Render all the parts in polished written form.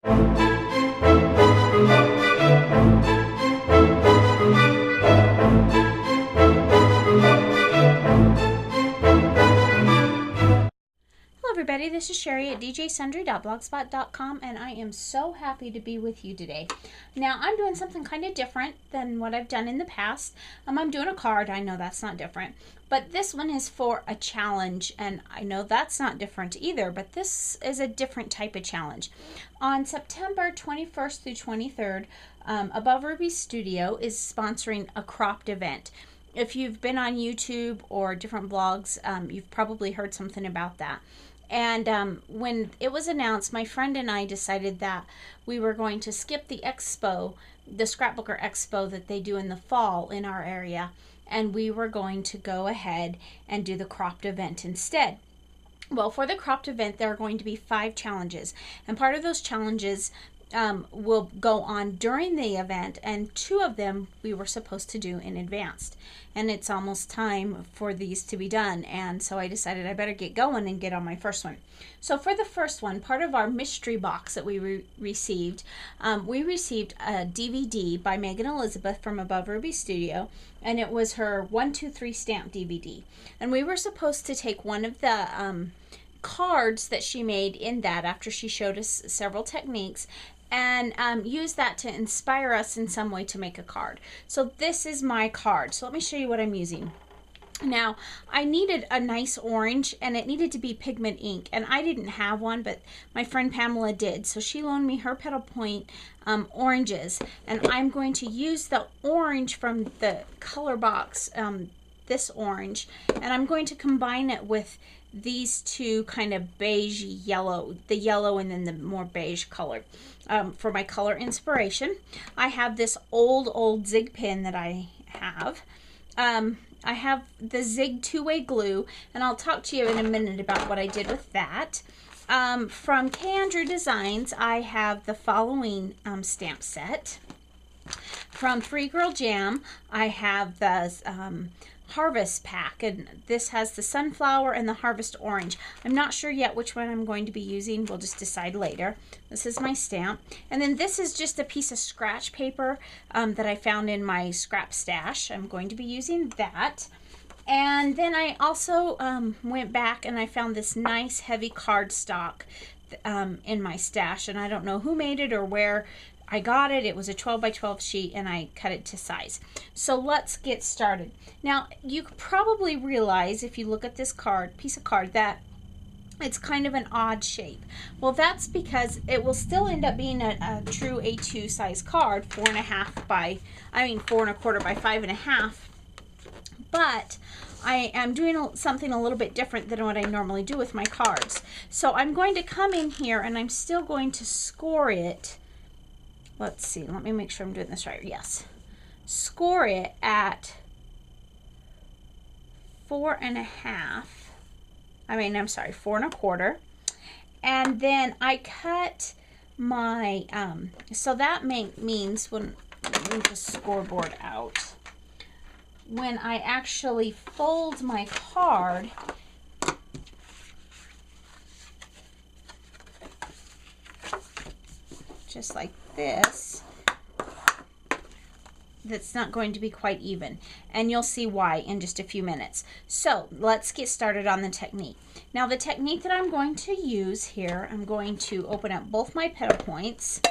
Everybody, this is Sherry at djsundry.blogspot.com, and I am so happy to be with you today. Now, I'm doing something kind of different than what I've done in the past. I'm doing a card. I know that's not different, but this one is for a challenge, and I know that's not different either, but this is a different type of challenge. On September 21st through 23rd, Above Ruby Studio is sponsoring a cropped event. If you've been on YouTube or different blogs, you've probably heard something about that. And when it was announced, my friend and I decided that we were going to skip the expo, the Scrapbooker Expo that they do in the fall in our area, and we were going to go ahead and do the cropped event instead. Well, for the cropped event, there are going to be 5 challenges, and part of those challenges will go on during the event, and 2 of them we were supposed to do in advance. And it's almost time for these to be done, and so I decided I better get going and get on my first one. So for the first one, part of our mystery box that we received a DVD by Megan Elizabeth from Above Ruby Studio, and it was her 1, 2, 3 stamp DVD. And we were supposed to take one of the cards that she made in that after she showed us several techniques and use that to inspire us in some way to make a card. So this is my card. So let me show you what I'm using. Now, I needed a nice orange, and it needed to be pigment ink, and I didn't have one, but my friend Pamela did, so she loaned me her Petal Point oranges, and I'm going to use the orange from the color box, this orange, and I'm going to combine it with these 2 kind of beige yellow, the yellow and then the more beige color for my color inspiration. I have this old Zig pen that I have. I have the Zig 2-way glue, and I'll talk to you in a minute about what I did with that. From K. Andrew Designs, I have the following stamp set. From Free Girl Jam, I have the Harvest pack, and this has the sunflower and the harvest orange. I'm not sure yet which one I'm going to be using. We'll just decide later. This is my stamp, and then this is just a piece of scratch paper that I found in my scrap stash. I'm going to be using that. And then I also went back and I found this nice heavy cardstock in my stash, and I don't know who made it or where I got it. It was a 12 by 12 sheet, and I cut it to size. So let's get started. Now, you probably realize if you look at this piece of card, that it's kind of an odd shape. Well, that's because it will still end up being a true A2 size card, 4.25 by 5.5. But I am doing something a little bit different than what I normally do with my cards. So I'm going to come in here, and I'm still going to score it. Let's see, let me make sure I'm doing this right. Yes. Score it at 4.5. 4.25. And then I cut my, so that means when, let me just scoreboard out. When I actually fold my card, just like this, that's not going to be quite even, and you'll see why in just a few minutes. So let's get started on the technique. Now, the technique that I'm going to use here, I'm going to open up both my Petal Points,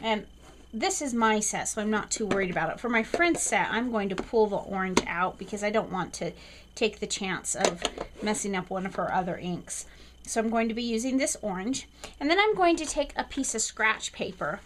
and this is my set, so I'm not too worried about it. For my friend's set, I'm going to pull the orange out because I don't want to take the chance of messing up one of her other inks. So I'm going to be using this orange, and then I'm going to take a piece of scratch paper,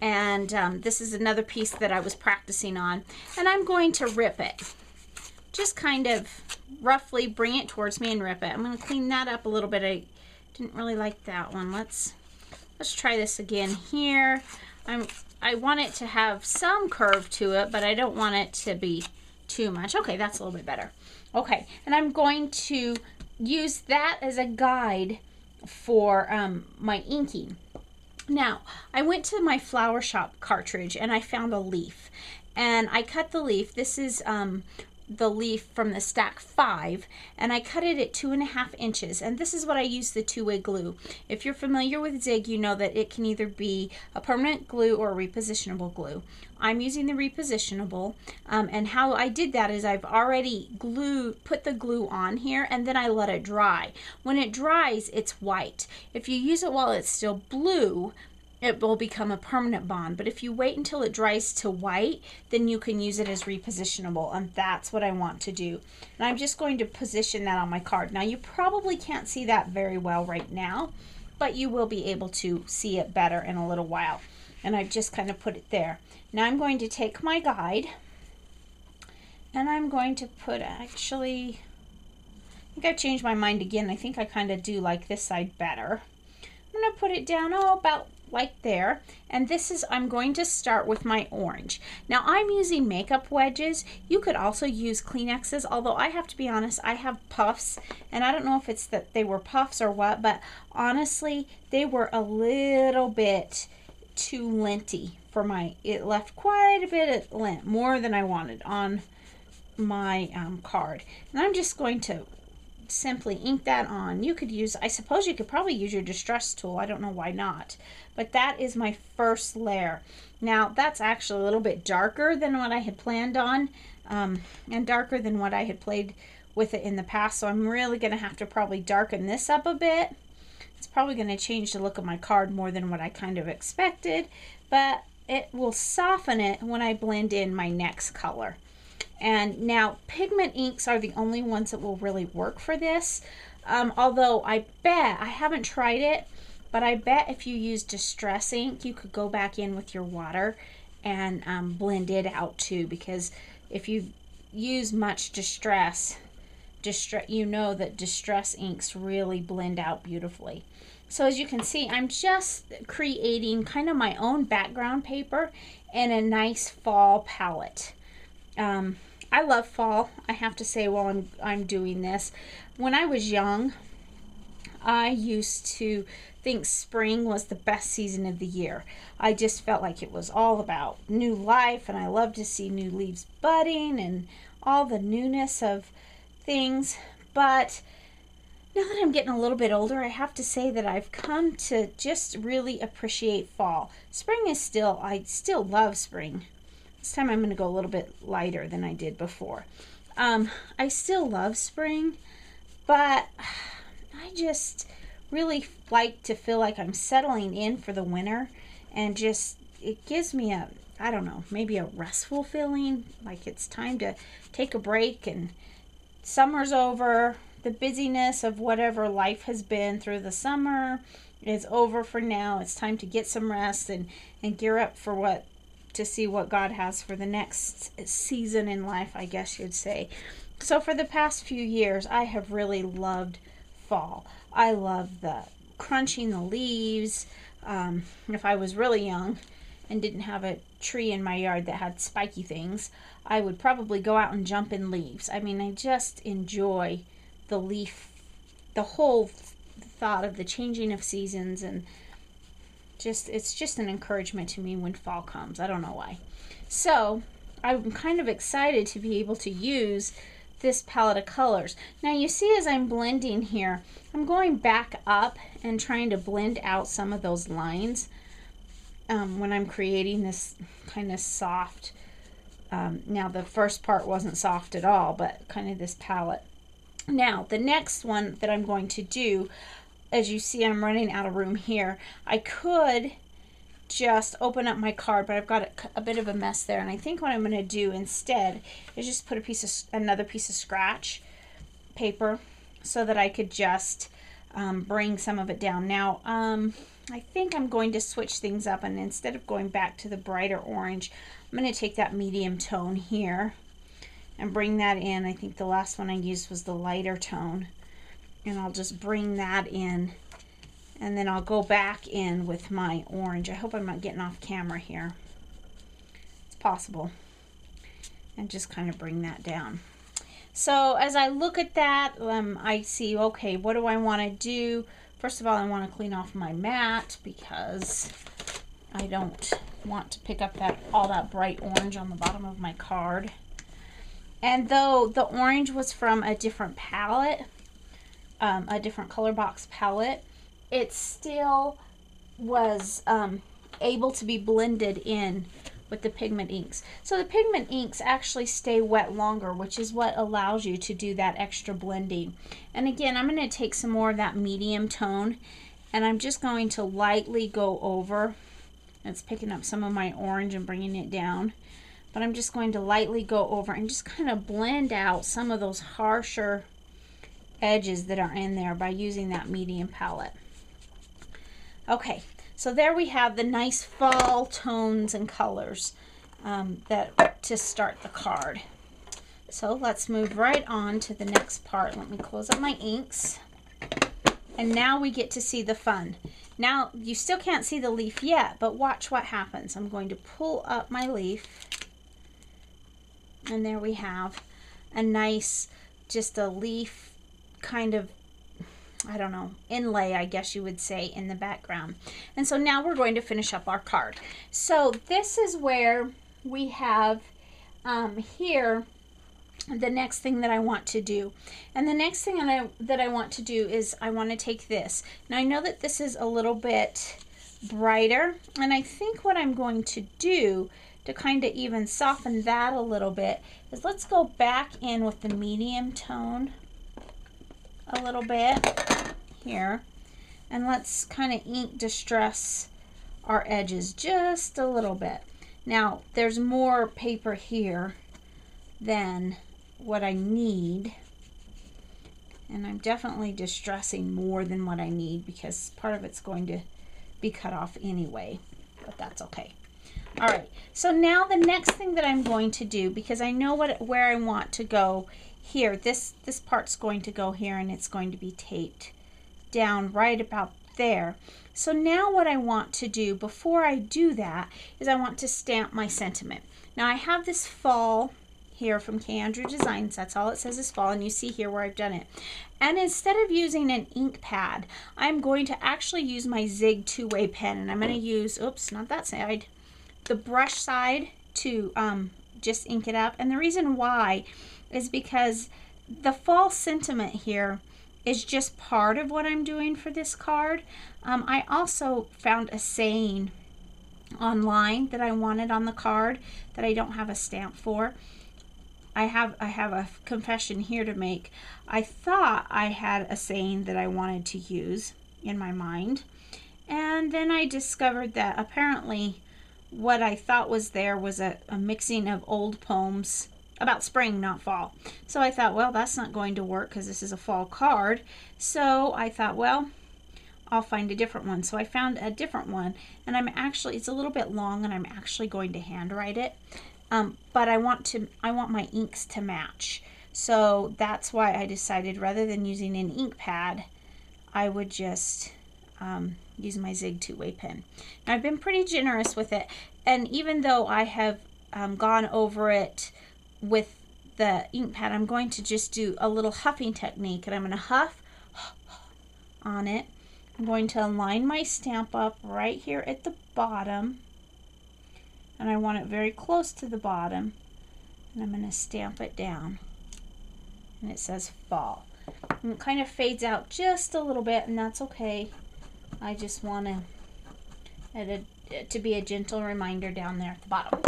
and this is another piece that I was practicing on, and I'm going to rip it. Just kind of roughly bring it towards me and rip it. I'm going to clean that up a little bit. I didn't really like that one. Let's try this again here. I want it to have some curve to it, but I don't want it to be too much. Okay, that's a little bit better. Okay, and I'm going to use that as a guide for my inking. Now, I went to my Flower Shop cartridge and I found a leaf, and I cut the leaf. This is the leaf from the stack 5, and I cut it at 2.5 inches, and this is what I use the two-way glue. If you're familiar with Zig, you know that it can either be a permanent glue or a repositionable glue. I'm using the repositionable, and how I did that is I've already put the glue on here, and then I let it dry. When it dries, it's white. If you use it while it's still blue, it will become a permanent bond. But if you wait until it dries to white, then you can use it as repositionable, and that's what I want to do. And I'm just going to position that on my card. Now, you probably can't see that very well right now, but you will be able to see it better in a little while. And I've just kind of put it there. Now I'm going to take my guide, and I'm going to put, actually, I think I've changed my mind again. I think I kind of do like this side better. I'm going to put it down, about like there, and this is, I'm going to start with my orange. Now I'm using makeup wedges. You could also use Kleenexes, although I have to be honest, I have puffs, and I don't know if it's that they were puffs or what, but honestly they were a little bit too linty for my, it left quite a bit of lint, more than I wanted on my card. And I'm just going to simply ink that on. You could use, I suppose you could probably use your distress tool. I don't know why not. But that is my first layer. Now that's actually a little bit darker than what I had planned on, and darker than what I had played with it in the past. So I'm really going to have to probably darken this up a bit. It's probably going to change the look of my card more than what I kind of expected, but it will soften it when I blend in my next color. And now pigment inks are the only ones that will really work for this. Although I bet, I haven't tried it, but I bet if you use Distress ink, you could go back in with your water and blend it out too. Because if you use much Distress, you know that Distress inks really blend out beautifully. So as you can see, I'm just creating kind of my own background paper and a nice fall palette. I love fall, I have to say, while I'm doing this. When I was young, I used to think spring was the best season of the year. I just felt like it was all about new life, and I love to see new leaves budding and all the newness of things. But now that I'm getting a little bit older, I have to say that I've come to just really appreciate fall. Spring is still, I still love spring. This time I'm going to go a little bit lighter than I did before. I still love spring, but I just really like to feel like I'm settling in for the winter, and just, it gives me a, I don't know, maybe a restful feeling, like it's time to take a break, and summer's over. The busyness of whatever life has been through the summer is over for now. It's time to get some rest and gear up for to see what God has for the next season in life, I guess you'd say. So for the past few years, I have really loved fall. I love the crunching the leaves. If I was really young and didn't have a tree in my yard that had spiky things, I would probably go out and jump in leaves. I mean, I just enjoy the leaf, the whole thought of the changing of seasons, and it's just an encouragement to me when fall comes. I don't know why. So I'm kind of excited to be able to use this palette of colors. Now you see, as I'm blending here, I'm going back up and trying to blend out some of those lines when I'm creating this kind of soft, now the first part wasn't soft at all, but kind of this palette. Now the next one that I'm going to do, as you see, I'm running out of room here. I could just open up my card, but I've got a bit of a mess there, and I think what I'm going to do instead is just put another piece of scratch paper so that I could just bring some of it down. Now I think I'm going to switch things up, and instead of going back to the brighter orange, I'm going to take that medium tone here and bring that in. I think the last one I used was the lighter tone, and I'll just bring that in, and then I'll go back in with my orange. I hope I'm not getting off camera here. It's possible. And just kind of bring that down. So as I look at that, I see, okay, what do I want to do? First of all, I want to clean off my mat because I don't want to pick up all that bright orange on the bottom of my card. And though the orange was from a different palette, a different color box palette, it still was able to be blended in with the pigment inks. So the pigment inks actually stay wet longer, which is what allows you to do that extra blending. And again, I'm going to take some more of that medium tone, and I'm just going to lightly go over. It's picking up some of my orange and bringing it down, but I'm just going to lightly go over and just kind of blend out some of those harsher edges that are in there by using that medium palette. Okay, so there we have the nice fall tones and colors that to start the card. So let's move right on to the next part. Let me close up my inks. And now we get to see the fun. Now, you still can't see the leaf yet, but watch what happens. I'm going to pull up my leaf. And there we have a nice, just a leaf kind of, I don't know, inlay, I guess you would say, in the background. And so now we're going to finish up our card. So this is where we have here the next thing that I want to do. And the next thing that I want to do is I want to take this. Now I know that this is a little bit brighter, and I think what I'm going to do to kind of even soften that a little bit is let's go back in with the medium tone a little bit here, and let's kind of ink distress our edges just a little bit. Now there's more paper here than what I need, and I'm definitely distressing more than what I need because part of it's going to be cut off anyway, but that's okay. All right, so now the next thing that I'm going to do, because I know where I want to go here, this part's going to go here, and it's going to be taped down right about there. So now what I want to do before I do that is I want to stamp my sentiment. Now I have this fall here from K. Andrew Designs. That's all it says is fall, and you see here where I've done it. And instead of using an ink pad, I'm going to actually use my Zig two-way pen, and I'm going to use, oops, not that side, the brush side to just ink it up. And the reason why is because the fall sentiment here is just part of what I'm doing for this card. I also found a saying online that I wanted on the card that I don't have a stamp for. I have a confession here to make. I thought I had a saying that I wanted to use in my mind, and then I discovered that apparently what I thought was there was a mixing of old poems about spring, not fall. So I thought, well, that's not going to work because this is a fall card. So I thought, well, I'll find a different one. So I found a different one, and it's a little bit long, and I'm actually going to handwrite it. But I want my inks to match. So that's why I decided rather than using an ink pad, I would just use my Zig two-way pen. Now I've been pretty generous with it, and even though I have gone over it with the ink pad, I'm going to just do a little huffing technique, and I'm going to huff on it. I'm going to line my stamp up right here at the bottom, and I want it very close to the bottom, and I'm going to stamp it down, and it says fall. And it kind of fades out just a little bit, and that's okay. I just want it to be a gentle reminder down there at the bottom.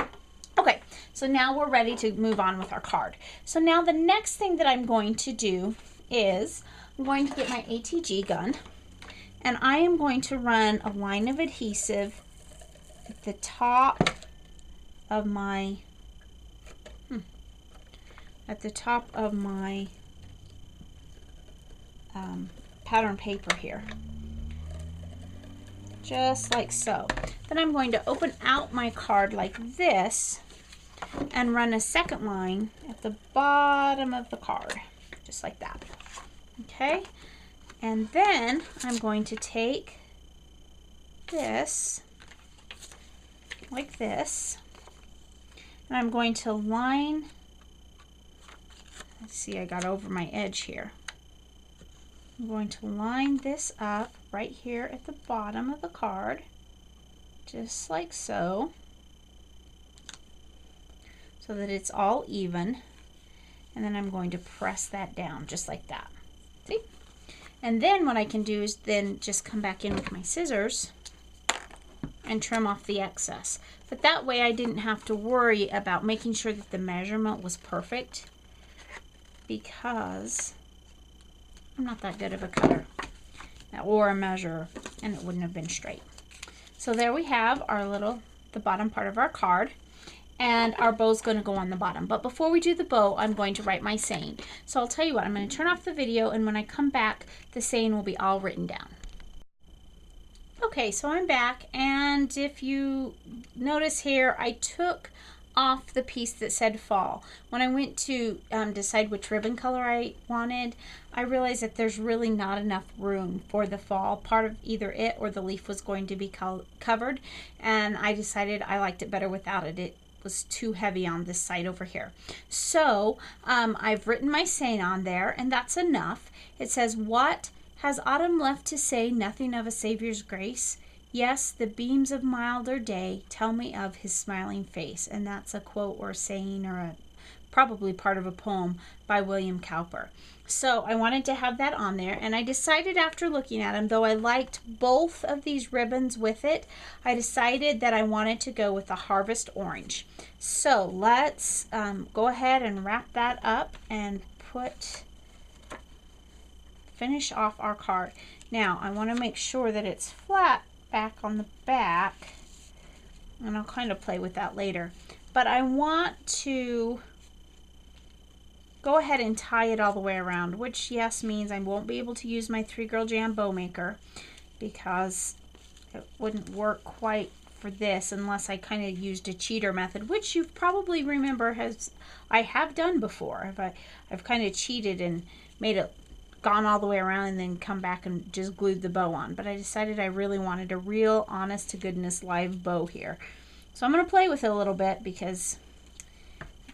Okay, so now we're ready to move on with our card. So now the next thing that I'm going to do is I'm going to get my ATG gun, and I am going to run a line of adhesive at the top of my pattern paper here, just like so. Then I'm going to open out my card like this and run a second line at the bottom of the card, just like that. Okay, and then I'm going to take this like this, and I'm going to line, let's see, I got over my edge here. I'm going to line this up right here at the bottom of the card, just like so that it's all even. And then I'm going to press that down just like that. See? And then what I can do is then just come back in with my scissors and trim off the excess. But that way I didn't have to worry about making sure that the measurement was perfect, because I'm not that good of a cutter or a measurer, and it wouldn't have been straight. So there we have our the bottom part of our card. And our bow's going to go on the bottom. But before we do the bow, I'm going to write my saying. So I'll tell you what, I'm going to turn off the video, and when I come back, the saying will be all written down. Okay, so I'm back, and if you notice here, I took off the piece that said fall. When I went to decide which ribbon color I wanted, I realized that there's really not enough room for the fall. Part of either it or the leaf was going to be covered, and I decided I liked it better without it. It was too heavy on this side over here. So I've written my saying on there, and that's enough. It says, "What has autumn left to say? Nothing of a Savior's grace. Yes, the beams of milder day tell me of his smiling face." And that's a quote or a saying, or probably part of a poem by William Cowper. So I wanted to have that on there, and I decided after looking at them, though I liked both of these ribbons with it, I decided that I wanted to go with the Harvest Orange. So let's go ahead and wrap that up and finish off our card. Now I want to make sure that it's flat back on the back, and I'll kind of play with that later, but I want to go ahead and tie it all the way around, which yes means I won't be able to use my 3Girl Jam bow maker, because it wouldn't work quite for this unless I kind of used a cheater method, which you probably remember I have done before. I've kind of cheated and made it gone all the way around and then come back and just glued the bow on. But I decided I really wanted a real honest to goodness live bow here. So I'm going to play with it a little bit, because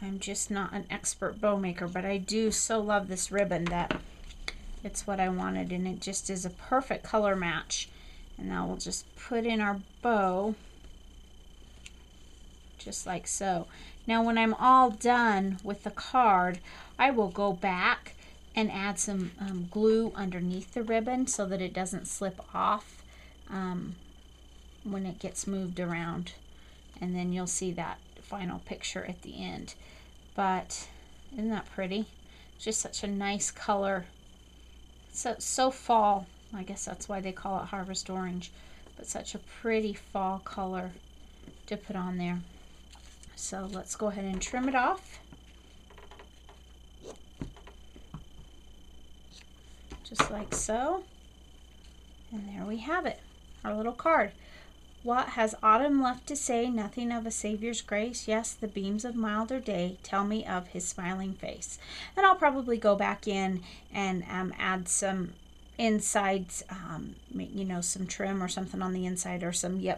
I'm just not an expert bow maker, but I do so love this ribbon that it's what I wanted, and it just is a perfect color match. And now we'll just put in our bow just like so. Now when I'm all done with the card, I will go back and add some glue underneath the ribbon so that it doesn't slip off when it gets moved around, and then you'll see that final picture at the end. But isn't that pretty? It's just such a nice color. So fall. I guess that's why they call it Harvest Orange, but such a pretty fall color to put on there. So let's go ahead and trim it off. Just like so. And there we have it, our little card. What has autumn left to say? Nothing of a Savior's grace. Yes, the beams of milder day tell me of his smiling face. And I'll probably go back in and add some insides, you know, some trim or something on the inside, or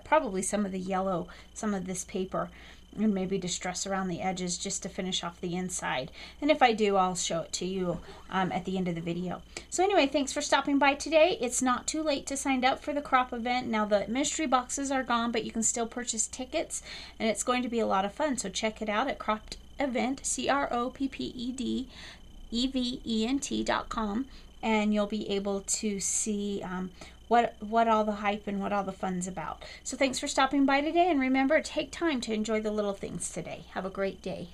probably some of the yellow, some of this paper, and maybe distress around the edges just to finish off the inside. And if I do, I'll show it to you at the end of the video. So anyway, thanks for stopping by today. It's not too late to sign up for the crop event. Now the mystery boxes are gone, but you can still purchase tickets, and it's going to be a lot of fun. So check it out at Cropped Event, CROPPEDEVENT.com, and you'll be able to see what all the hype and what all the fun's about. So thanks for stopping by today, and remember, take time to enjoy the little things today. Have a great day.